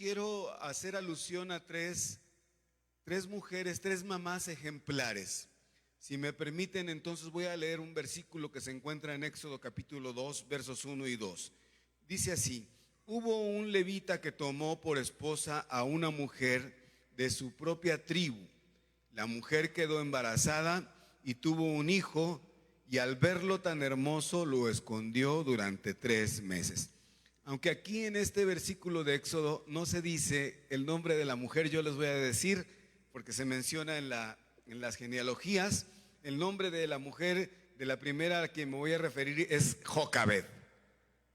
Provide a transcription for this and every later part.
quiero hacer alusión a tres mujeres, tres mamás ejemplares. Si me permiten, entonces voy a leer un versículo que se encuentra en Éxodo capítulo 2, versos 1 y 2. Dice así: hubo un levita que tomó por esposa a una mujer de su propia tribu. La mujer quedó embarazada y tuvo un hijo, y al verlo tan hermoso lo escondió durante 3 meses. Aunque aquí en este versículo de Éxodo no se dice el nombre de la mujer, yo les voy a decir, porque se menciona en las genealogías, el nombre de la mujer, de la primera a la que me voy a referir, es Jocabed.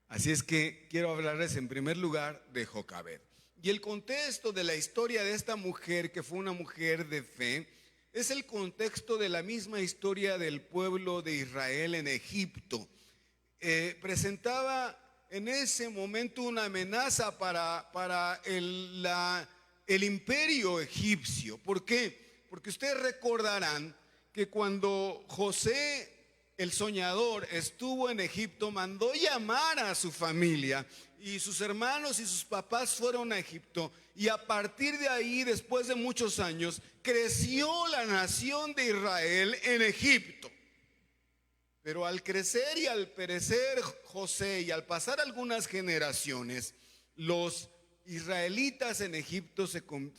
Así es que quiero hablarles en primer lugar de Jocabed. Y el contexto de la historia de esta mujer, que fue una mujer de fe, es el contexto de la misma historia del pueblo de Israel en Egipto. Presentaba en ese momento una amenaza para el imperio egipcio. ¿Por qué? Porque ustedes recordarán que cuando José, el soñador, estuvo en Egipto, mandó llamar a su familia, y sus hermanos y sus papás fueron a Egipto, y a partir de ahí, después de muchos años, creció la nación de Israel en Egipto. Pero al crecer y al perecer José, y al pasar algunas generaciones, los israelitas en Egipto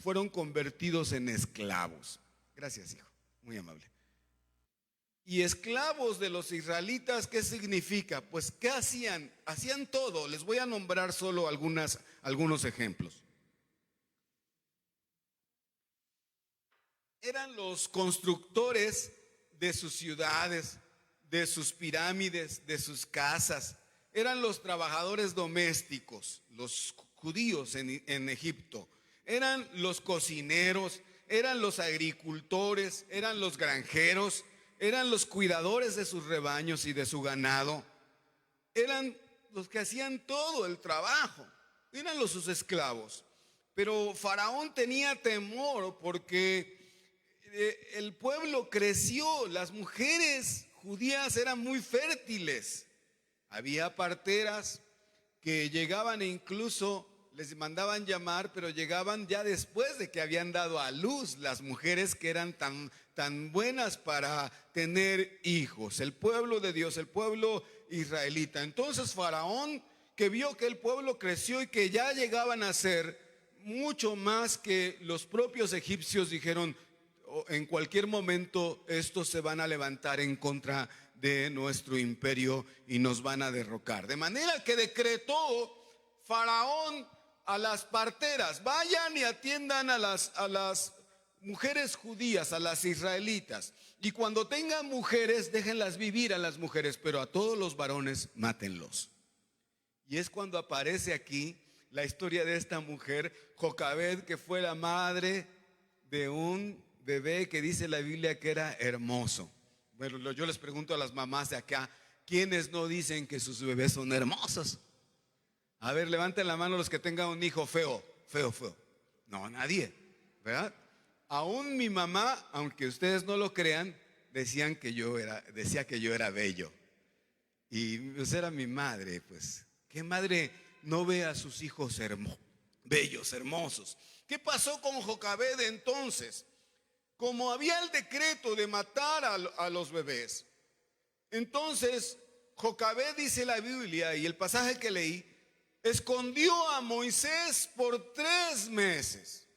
fueron convertidos en esclavos. Gracias, hijo, muy amable. Y esclavos de los israelitas, ¿qué significa? Pues, ¿qué hacían? Hacían todo. Les voy a nombrar solo algunos ejemplos. Eran los constructores de sus ciudades, de sus pirámides, de sus casas. Eran los trabajadores domésticos, los judíos en Egipto. Eran los cocineros, eran los agricultores, eran los granjeros, eran los cuidadores de sus rebaños y de su ganado. Eran los que hacían todo el trabajo. Eran sus esclavos. Pero Faraón tenía temor porque el pueblo creció. Las mujeres judías eran muy fértiles. Había parteras que llegaban e incluso les mandaban llamar, pero llegaban ya después de que habían dado a luz, las mujeres que eran tan buenas para tener hijos. El pueblo de Dios, el pueblo israelita. Entonces Faraón, que vio que el pueblo creció y que ya llegaban a ser mucho más que los propios egipcios, dijeron: en cualquier momento estos se van a levantar en contra de nuestro imperio y nos van a derrocar. De manera que decretó Faraón a las parteras: vayan y atiendan a las mujeres judías, a las israelitas, y cuando tengan mujeres, déjenlas vivir a las mujeres, pero a todos los varones mátenlos. Y es cuando aparece aquí la historia de esta mujer, Jocabed, que fue la madre de un bebé que dice la Biblia que era hermoso. Bueno, yo les pregunto a las mamás de acá: ¿quiénes no dicen que sus bebés son hermosos? A ver, levanten la mano los que tengan un hijo feo. No, nadie, ¿verdad? Aún mi mamá, aunque ustedes no lo crean, decía que yo era bello. Y pues era mi madre, pues. ¿Qué madre no ve a sus hijos bellos, hermosos? ¿Qué pasó con Jocabed entonces? Como había el decreto de matar a los bebés, entonces Jocabed, dice la Biblia, y el pasaje que leí, escondió a Moisés por 3 meses.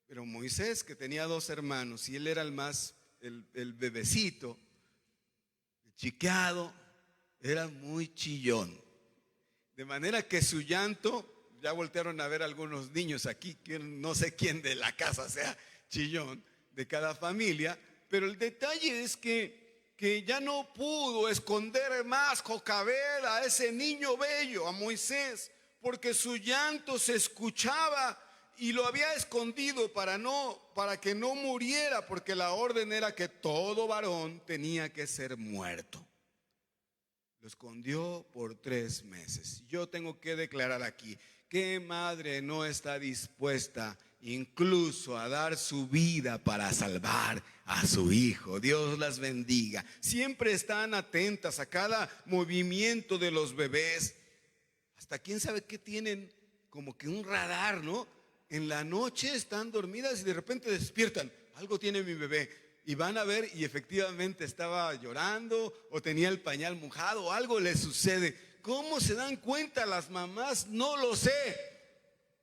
Pero Moisés, que tenía 2 hermanos, y él era el bebecito, chiqueado, era muy chillón. De manera que su llanto, ya voltearon a ver algunos niños aquí, que no sé quién de la casa sea chillón, de cada familia, pero el detalle es que ya no pudo esconder más Jocabed a ese niño bello, a Moisés, porque su llanto se escuchaba, y lo había escondido para que no muriera, porque la orden era que todo varón tenía que ser muerto. Lo escondió por 3 meses. Yo tengo que declarar aquí: ¿qué madre no está dispuesta incluso a dar su vida para salvar a su hijo? Dios las bendiga. Siempre están atentas a cada movimiento de los bebés. Hasta quién sabe qué tienen como que un radar, ¿no? En la noche están dormidas y de repente despiertan. Algo tiene mi bebé. Y van a ver y efectivamente estaba llorando o tenía el pañal mojado o algo le sucede. ¿Cómo se dan cuenta las mamás? No lo sé.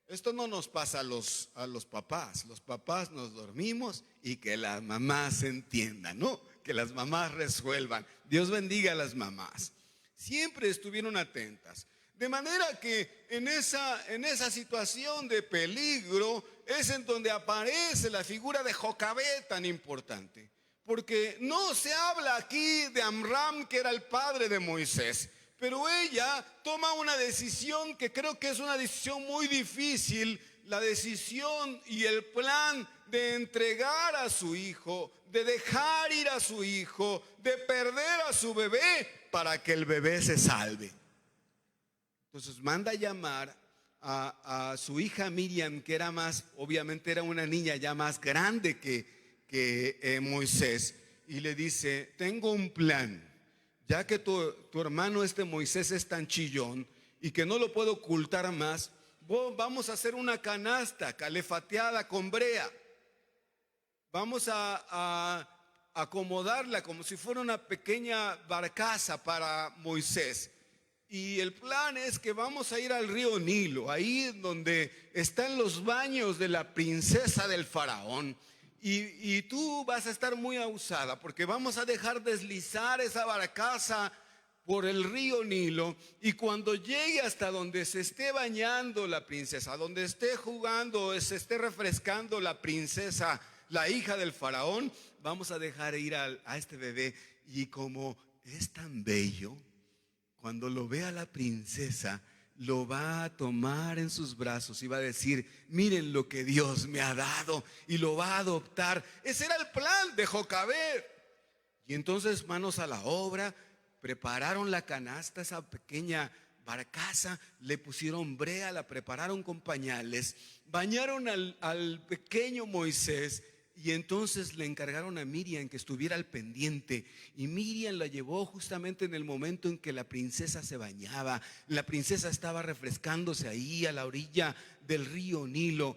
Esto no nos pasa a los papás. Los papás nos dormimos y que las mamás entiendan, ¿no? Que las mamás resuelvan. Dios bendiga a las mamás. Siempre estuvieron atentas. De manera que en esa situación de peligro es en donde aparece la figura de Jocabed tan importante. Porque no se habla aquí de Amram, que era el padre de Moisés, pero ella toma una decisión que creo que es una decisión muy difícil, la decisión y el plan de entregar a su hijo, de dejar ir a su hijo, de perder a su bebé para que el bebé se salve. Entonces manda a llamar a su hija Miriam, que era obviamente era una niña ya más grande que Moisés, y le dice: tengo un plan, ya que tu hermano Moisés es tan chillón y que no lo puedo ocultar más, vamos a hacer una canasta calefateada con brea, vamos a acomodarla como si fuera una pequeña barcaza para Moisés. Y el plan es que vamos a ir al río Nilo, ahí donde están los baños de la princesa del faraón. Y tú vas a estar muy abusada porque vamos a dejar deslizar esa barcaza por el río Nilo. Y cuando llegue hasta donde se esté bañando la princesa, donde esté jugando, se esté refrescando la princesa, la hija del faraón, vamos a dejar ir a este bebé. Y como es tan bello, cuando lo vea la princesa, lo va a tomar en sus brazos y va a decir: miren lo que Dios me ha dado, y lo va a adoptar. Ese era el plan de Jocabed. Y entonces, manos a la obra, prepararon la canasta, esa pequeña barcaza, le pusieron brea, la prepararon con pañales, bañaron al pequeño Moisés. Y entonces le encargaron a Miriam que estuviera al pendiente. Y Miriam la llevó justamente en el momento en que la princesa se bañaba. La princesa estaba refrescándose ahí a la orilla del río Nilo.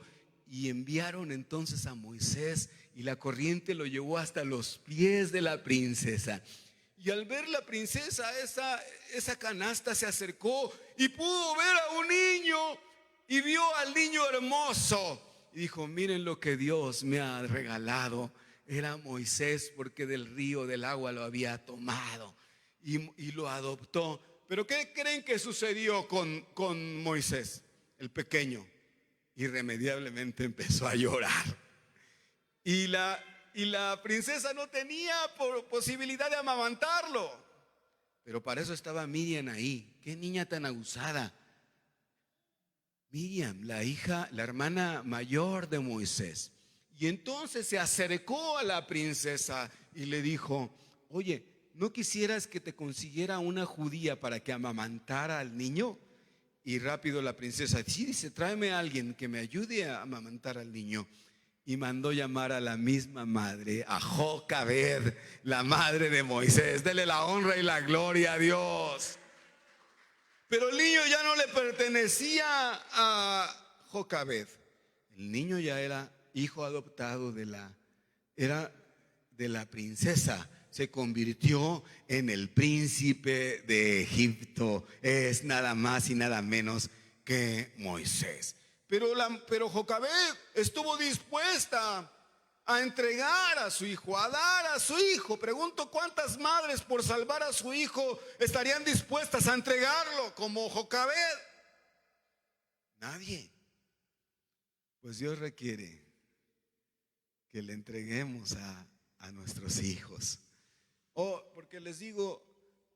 Y enviaron entonces a Moisés, y la corriente lo llevó hasta los pies de la princesa. Y al ver la princesa esa canasta, se acercó y pudo ver a un niño, y vio al niño hermoso. Y dijo: miren lo que Dios me ha regalado. Era Moisés, porque del río del agua lo había tomado, y lo adoptó. Pero ¿qué creen que sucedió con Moisés, el pequeño? Irremediablemente empezó a llorar. Y la princesa no tenía posibilidad de amamantarlo. Pero para eso estaba Miriam ahí. Qué niña tan abusada. Miriam, la hermana mayor de Moisés. Y entonces se acercó a la princesa y le dijo: oye, ¿no quisieras que te consiguiera una judía para que amamantara al niño? Y rápido la princesa: sí, dice, tráeme a alguien que me ayude a amamantar al niño. Y mandó llamar a la misma madre, a Jocabed, la madre de Moisés. Dele la honra y la gloria a Dios. Pero el niño ya no le pertenecía a Jocabed. El niño ya era hijo adoptado era de la princesa. Se convirtió en el príncipe de Egipto. Es nada más y nada menos que Moisés. Pero Jocabed estuvo dispuesta a entregar a su hijo, a dar a su hijo. Pregunto, ¿cuántas madres por salvar a su hijo estarían dispuestas a entregarlo como Jocabed? Nadie. Pues Dios requiere que le entreguemos a nuestros hijos. Porque les digo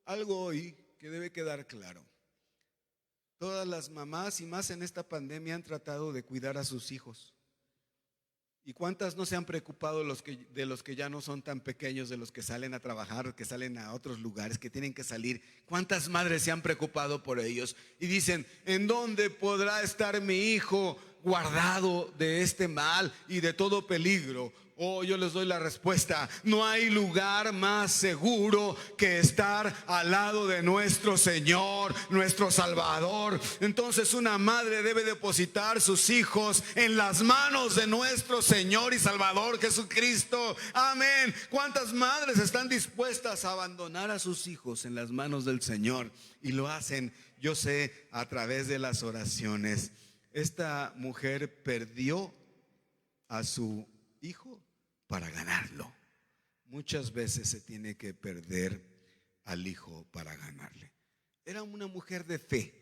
algo hoy que debe quedar claro. Todas las mamás, y más en esta pandemia, han tratado de cuidar a sus hijos. ¿Y cuántas no se han preocupado de los que ya no son tan pequeños, de los que salen a trabajar, que salen a otros lugares, que tienen que salir? ¿Cuántas madres se han preocupado por ellos? Y dicen: ¿en dónde podrá estar mi hijo guardado de este mal y de todo peligro? Oh, yo les doy la respuesta: no hay lugar más seguro que estar al lado de nuestro Señor, nuestro Salvador. Entonces una madre debe depositar sus hijos en las manos de nuestro Señor y Salvador Jesucristo. Amén. ¿Cuántas madres están dispuestas a abandonar a sus hijos en las manos del Señor? Y lo hacen, yo sé, a través de las oraciones. Esta mujer perdió a su hijo para ganarlo. Muchas veces se tiene que perder al hijo para ganarle. Era una mujer de fe.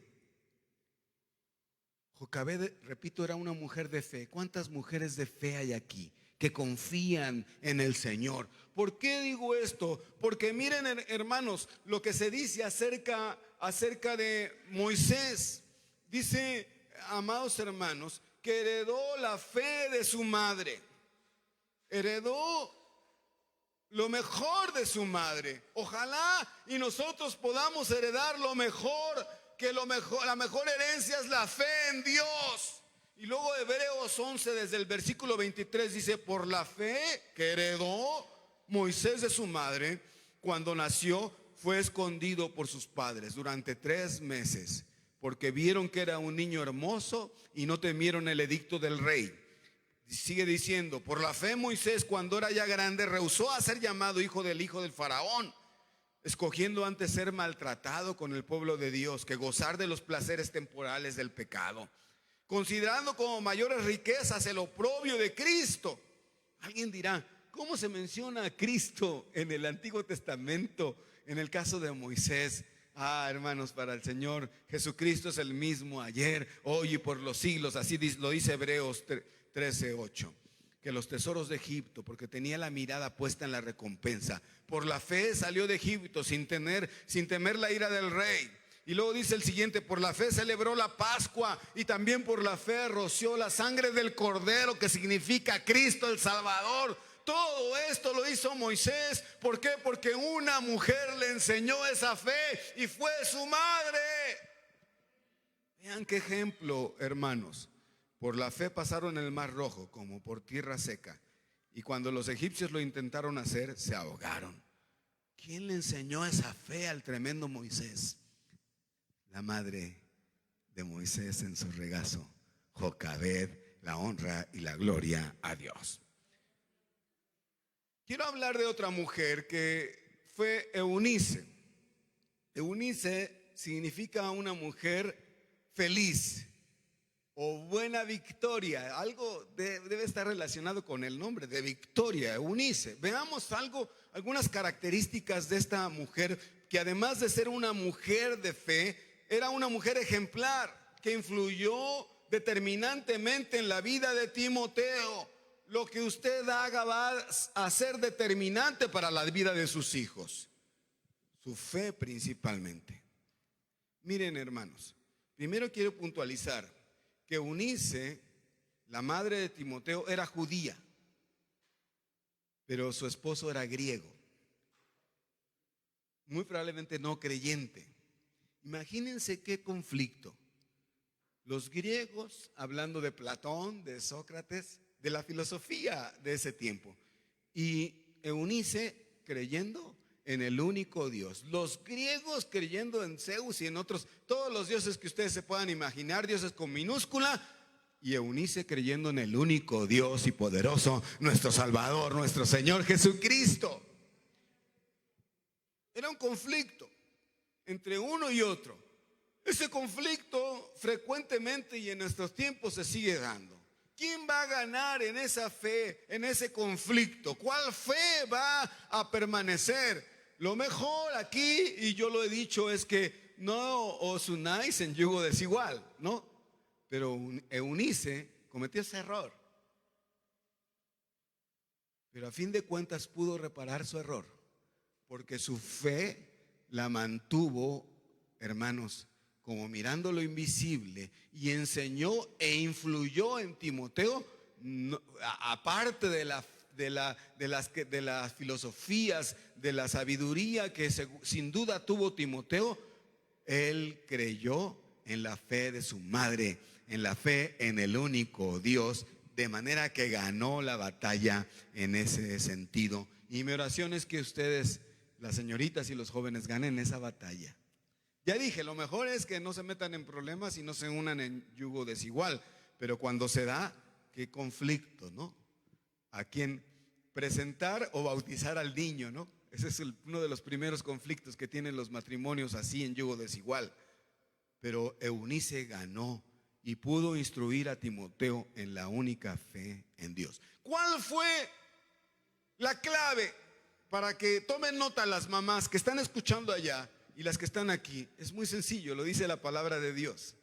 Jocabed, repito, era una mujer de fe. ¿Cuántas mujeres de fe hay aquí que confían en el Señor? ¿Por qué digo esto? Porque miren, hermanos, lo que se dice acerca de Moisés. Dice, amados hermanos, que heredó la fe de su madre. Heredó lo mejor de su madre. Ojalá y nosotros podamos heredar lo mejor, que la mejor herencia es la fe en Dios. Y luego Hebreos 11 desde el versículo 23 dice: por la fe que heredó Moisés de su madre, cuando nació, fue escondido por sus padres durante 3 meses, porque vieron que era un niño hermoso y no temieron el edicto del rey. Sigue diciendo: por la fe Moisés, cuando era ya grande, rehusó a ser llamado hijo del faraón, escogiendo antes ser maltratado con el pueblo de Dios que gozar de los placeres temporales del pecado, considerando como mayores riquezas el oprobio de Cristo. Alguien dirá: ¿cómo se menciona a Cristo en el Antiguo Testamento en el caso de Moisés? Hermanos, para el Señor Jesucristo es el mismo ayer, hoy y por los siglos. Así lo dice Hebreos 13:8. Que los tesoros de Egipto, porque tenía la mirada puesta en la recompensa, por la fe salió de Egipto sin temer la ira del rey. Y luego dice el siguiente: por la fe celebró la Pascua, y también por la fe roció la sangre del Cordero, que significa Cristo el Salvador. Todo esto lo hizo Moisés. ¿Por qué? Porque una mujer le enseñó esa fe y fue su madre. Vean qué ejemplo, hermanos. Por la fe pasaron el mar rojo como por tierra seca, y cuando los egipcios lo intentaron hacer, se ahogaron. ¿Quién le enseñó esa fe al tremendo Moisés? La madre de Moisés en su regazo, Jocabed, la honra y la gloria a Dios. Quiero hablar de otra mujer que fue Eunice. Eunice significa una mujer feliz o buena victoria. Algo debe estar relacionado con el nombre de Victoria, Eunice. Veamos algunas características de esta mujer, que además de ser una mujer de fe, era una mujer ejemplar que influyó determinantemente en la vida de Timoteo. Lo que usted haga va a ser determinante para la vida de sus hijos. Su fe principalmente. Miren, hermanos, primero quiero puntualizar que Eunice, la madre de Timoteo, era judía, pero su esposo era griego, muy probablemente no creyente. Imagínense qué conflicto. Los griegos hablando de Platón, de Sócrates, de la filosofía de ese tiempo, y Eunice creyendo en el único Dios. Los griegos creyendo en Zeus y en otros, todos los dioses que ustedes se puedan imaginar, dioses con minúscula, y Eunice creyendo en el único Dios y poderoso, nuestro Salvador, nuestro Señor Jesucristo. Era un conflicto entre uno y otro. Ese conflicto frecuentemente y en nuestros tiempos se sigue dando. ¿Quién va a ganar en esa fe, en ese conflicto? ¿Cuál fe va a permanecer? Lo mejor aquí, y yo lo he dicho, es que no os unáis en yugo desigual, ¿no? Pero Eunice cometió ese error. Pero a fin de cuentas pudo reparar su error, porque su fe la mantuvo, hermanos, como mirando lo invisible, y enseñó e influyó en Timoteo, aparte de las filosofías, de la sabiduría que sin duda tuvo Timoteo. Él creyó en la fe de su madre, en la fe en el único Dios, de manera que ganó la batalla en ese sentido. Y mi oración es que ustedes, las señoritas y los jóvenes, ganen esa batalla. Ya dije, lo mejor es que no se metan en problemas y no se unan en yugo desigual, pero cuando se da, qué conflicto, ¿no? A quién presentar o bautizar al niño, ¿no? Ese es uno de los primeros conflictos que tienen los matrimonios así en yugo desigual. Pero Eunice ganó y pudo instruir a Timoteo en la única fe en Dios. ¿Cuál fue la clave? Para que tomen nota las mamás que están escuchando allá y las que están aquí. Es muy sencillo, lo dice la palabra de Dios.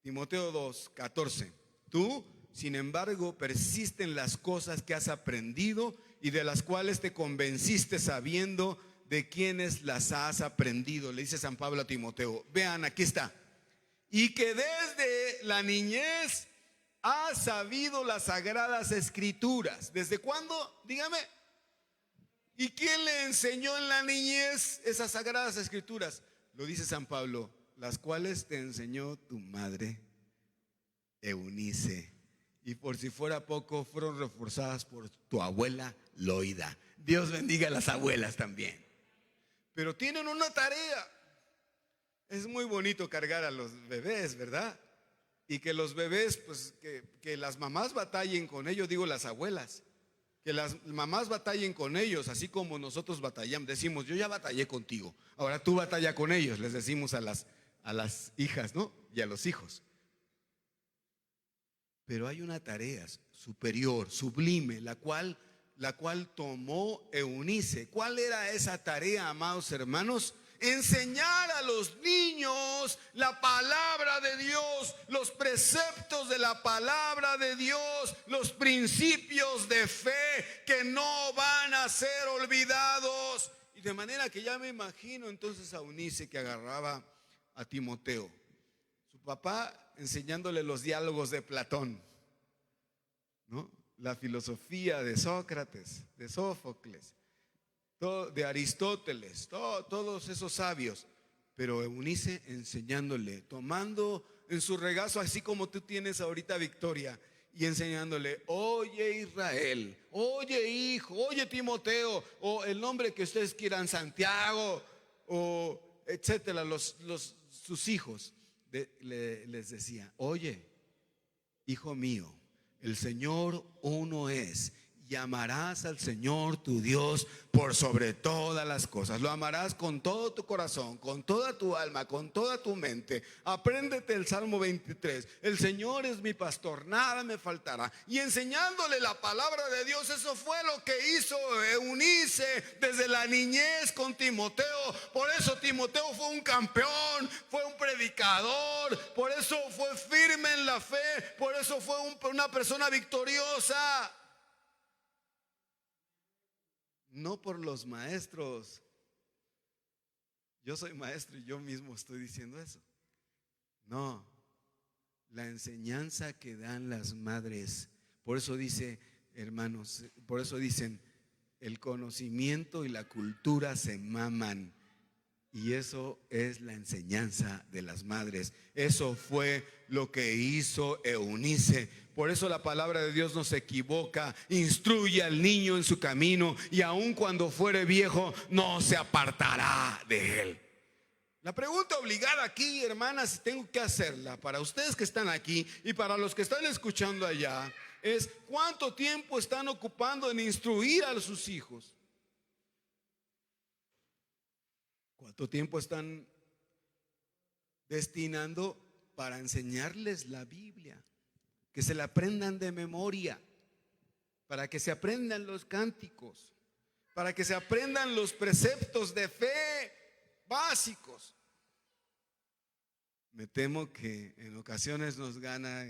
Timoteo 2:14. Tú, sin embargo, persiste en las cosas que has aprendido y de las cuales te convenciste, sabiendo de quiénes las has aprendido. Le dice San Pablo a Timoteo. Vean, aquí está. Y que desde la niñez has sabido las sagradas escrituras. ¿Desde cuándo? Dígame. ¿Y quién le enseñó en la niñez esas sagradas escrituras? Lo dice San Pablo, las cuales te enseñó tu madre Eunice. Y por si fuera poco, fueron reforzadas por tu abuela Loida. Dios bendiga a las abuelas también. Pero tienen una tarea. Es muy bonito cargar a los bebés, ¿verdad? Y que los bebés, pues que las mamás batallen con ellos, digo las abuelas. Que las mamás batallen con ellos, así como nosotros batallamos. Decimos, yo ya batallé contigo, ahora tú batalla con ellos, les decimos a las hijas, ¿no? Y a los hijos. Pero hay una tarea superior, sublime, la cual tomó Eunice. ¿Cuál era esa tarea, amados hermanos? Enseñar a los niños la palabra de Dios, los preceptos de la palabra de Dios, los principios de fe que no van a ser olvidados. Y de manera que ya me imagino entonces a Eunice que agarraba a Timoteo, su papá enseñándole los diálogos de Platón, ¿no? La filosofía de Sócrates, de Sófocles, de Aristóteles, todos esos sabios. Pero Eunice enseñándole, tomando en su regazo, así como tú tienes ahorita Victoria, y enseñándole, oye Israel, oye hijo, oye Timoteo, o el nombre que ustedes quieran, Santiago, o etcétera, sus hijos, les decía, oye, hijo mío, el Señor uno es. Y amarás al Señor tu Dios por sobre todas las cosas. Lo amarás con todo tu corazón, con toda tu alma, con toda tu mente. Apréndete el Salmo 23. El Señor es mi pastor, nada me faltará. Y enseñándole la palabra de Dios, eso fue lo que hizo Eunice desde la niñez con Timoteo. Por eso Timoteo fue un campeón, fue un predicador, por eso fue firme en la fe, por eso fue una persona victoriosa. No por los maestros. Yo soy maestro y yo mismo estoy diciendo eso. No, la enseñanza que dan las madres. Por eso dice, hermanos, por eso dicen, el conocimiento y la cultura se maman. Y eso es la enseñanza de las madres. Eso fue lo que hizo Eunice. Por eso la palabra de Dios no se equivoca. Instruye al niño en su camino y aun cuando fuere viejo no se apartará de él. La pregunta obligada aquí, hermanas, tengo que hacerla para ustedes que están aquí y para los que están escuchando allá, es ¿cuánto tiempo están ocupando en instruir a sus hijos? ¿Cuánto tiempo están destinando para enseñarles la Biblia? Que se la aprendan de memoria, para que se aprendan los cánticos, para que se aprendan los preceptos de fe básicos. Me temo que en ocasiones nos gana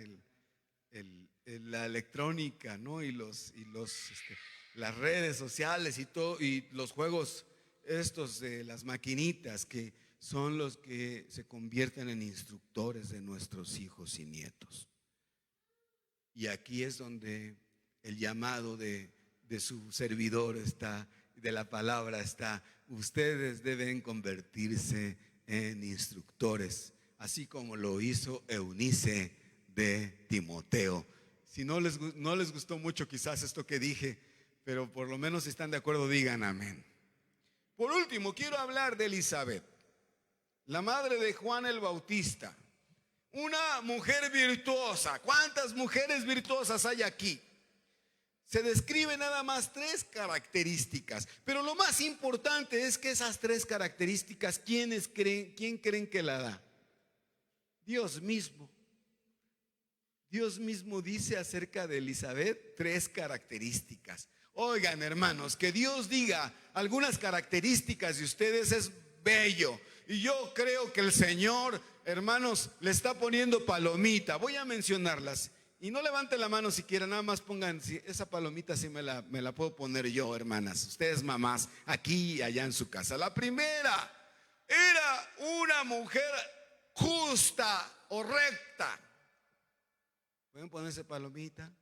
la electrónica, ¿no? Y las redes sociales y todo, y los juegos estos de las maquinitas, que son los que se convierten en instructores de nuestros hijos y nietos. Y aquí es donde el llamado de su servidor está, de la palabra está. Ustedes deben convertirse en instructores así como lo hizo Eunice de Timoteo. Si no les gustó mucho quizás esto que dije, pero por lo menos si están de acuerdo digan amén. Por último, quiero hablar de Elizabeth, la madre de Juan el Bautista, una mujer virtuosa. ¿Cuántas mujeres virtuosas hay aquí? Se describe nada más 3 características, pero lo más importante es que esas 3 características, ¿quién creen que la da? Dios mismo. Dios mismo dice acerca de Elizabeth 3 características. Oigan, hermanos, que Dios diga algunas características de ustedes es bello. Y yo creo que el Señor, hermanos, le está poniendo palomita. Voy a mencionarlas. Y no levanten la mano si quieren, nada más pongan, si esa palomita sí me la puedo poner yo, hermanas. Ustedes mamás, aquí y allá en su casa. La primera, era una mujer justa o recta. ¿Pueden ponerse palomita?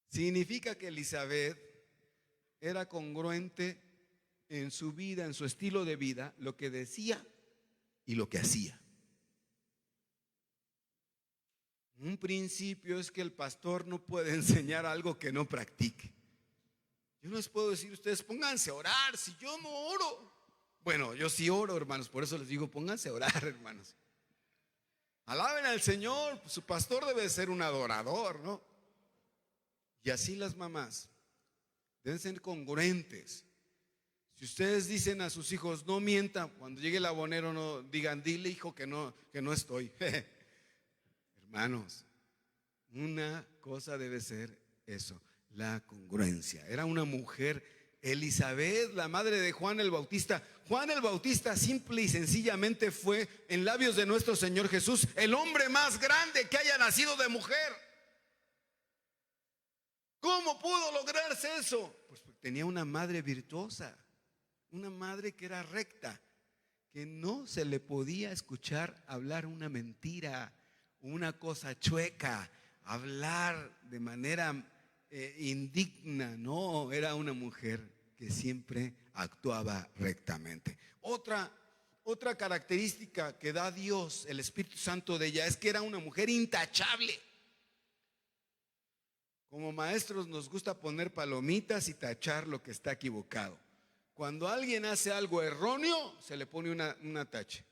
Significa que Elizabeth era congruente en su vida, en su estilo de vida, lo que decía y lo que hacía. Un principio es que el pastor no puede enseñar algo que no practique. Yo no les puedo decir, ustedes pónganse a orar, si yo no oro. Bueno, yo sí oro, hermanos, por eso les digo, pónganse a orar, hermanos. Alaben al Señor, su pastor debe ser un adorador, ¿no? Y así las mamás deben ser congruentes. Si ustedes dicen a sus hijos, no mientan, cuando llegue el abonero no digan, dile hijo que no estoy. Hermanos, una cosa debe ser eso, la congruencia. Era una mujer, Elizabeth, la madre de Juan el Bautista. Juan el Bautista simple y sencillamente fue, en labios de nuestro Señor Jesús, el hombre más grande que haya nacido de mujer. ¿Cómo pudo lograrse eso? Pues porque tenía una madre virtuosa, una madre que era recta, que no se le podía escuchar hablar una mentira, una cosa chueca, hablar de manera indigna. No, era una mujer que siempre actuaba rectamente. Otra característica que da Dios, el Espíritu Santo de ella, es que era una mujer intachable. Como maestros nos gusta poner palomitas y tachar lo que está equivocado. Cuando alguien hace algo erróneo, se le pone una tache.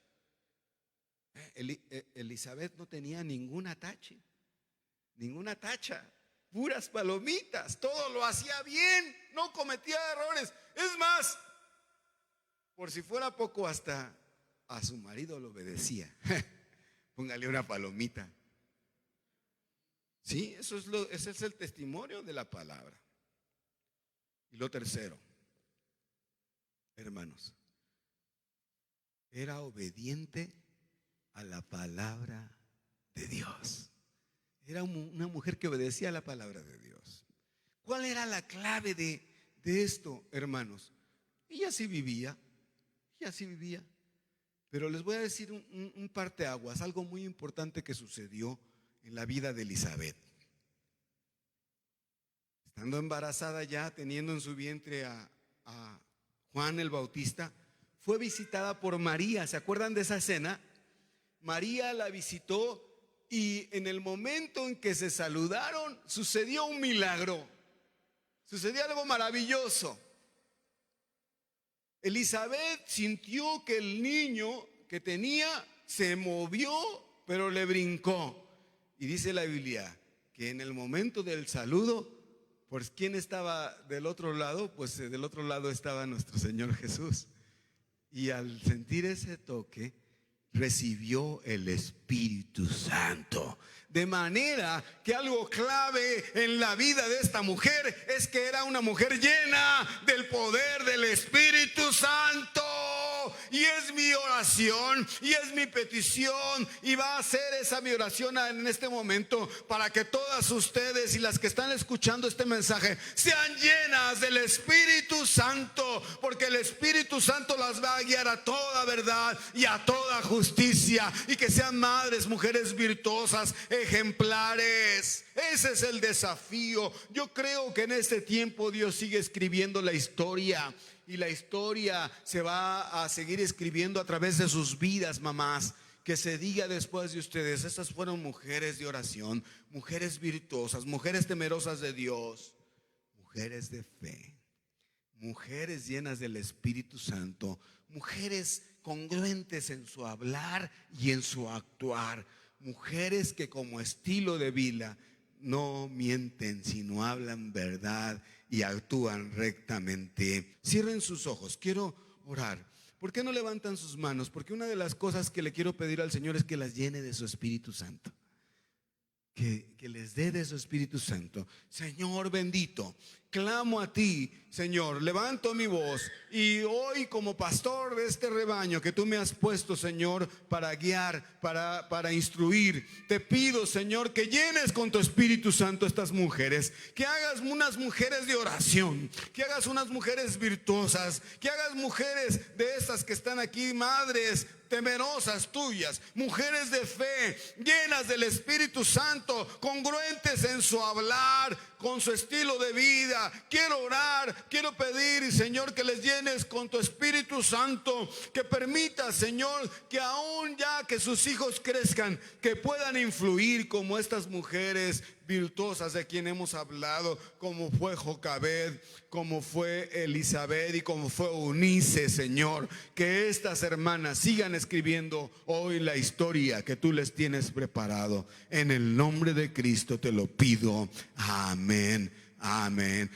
Elizabeth no tenía ninguna tache, ninguna tacha, puras palomitas, todo lo hacía bien, no cometía errores. Es más, por si fuera poco, hasta a su marido lo obedecía. Póngale una palomita. Sí, ese es el testimonio de la palabra. Y lo tercero, hermanos, era obediente a la palabra de Dios. Era una mujer que obedecía a la palabra de Dios. ¿Cuál era la clave de esto, hermanos? Ella sí vivía. Pero les voy a decir un parteaguas, algo muy importante que sucedió en la vida de Elizabeth. Estando embarazada ya, teniendo en su vientre a Juan el Bautista, fue visitada por María. ¿Se acuerdan de esa escena? María la visitó y en el momento en que se saludaron sucedió un milagro, sucedió algo maravilloso. Elizabeth sintió que el niño que tenía se movió, pero le brincó. Y dice la Biblia que en el momento del saludo, pues ¿quién estaba del otro lado? Pues del otro lado estaba nuestro Señor Jesús. Y al sentir ese toque, recibió el Espíritu Santo. De manera que algo clave en la vida de esta mujer es que era una mujer llena del poder del Espíritu Santo. Y es mi oración y es mi petición, y va a ser esa mi oración en este momento, para que todas ustedes y las que están escuchando este mensaje sean llenas del Espíritu Santo, porque el Espíritu Santo las va a guiar a toda verdad y a toda justicia, y que sean madres, mujeres virtuosas, ejemplares. Ese es el desafío. Yo creo que en este tiempo Dios sigue escribiendo la historia. y la historia se va a seguir escribiendo a través de sus vidas, mamás. Que se diga después de ustedes: estas fueron mujeres de oración, mujeres virtuosas, mujeres temerosas de Dios, mujeres de fe, mujeres llenas del Espíritu Santo, mujeres congruentes en su hablar y en su actuar, mujeres que como estilo de vida no mienten, sino hablan verdad y actúan rectamente. Cierren sus ojos, quiero orar. ¿Por qué no levantan sus manos? Porque una de las cosas que le quiero pedir al Señor es que las llene de su Espíritu Santo. Que les dé de su Espíritu Santo. Señor bendito, clamo a ti, Señor, levanto mi voz y hoy, como pastor de este rebaño que tú me has puesto, Señor, para guiar, para instruir, te pido, Señor, que llenes con tu Espíritu Santo estas mujeres, que hagas unas mujeres de oración, que hagas unas mujeres virtuosas, que hagas mujeres de estas que están aquí, madres temerosas tuyas, mujeres de fe, llenas del Espíritu Santo, congruentes en su hablar, con su estilo de vida. Quiero orar, quiero pedir, Señor, que les llenes con tu Espíritu Santo, que permita, Señor, que aún ya que sus hijos crezcan, que puedan influir como estas mujeres virtuosas de quien hemos hablado, como fue Jocabed, como fue Elizabeth y como fue Eunice, Señor. Que estas hermanas sigan escribiendo hoy la historia que tú les tienes preparado. En el nombre de Cristo te lo pido. Amén. Amén.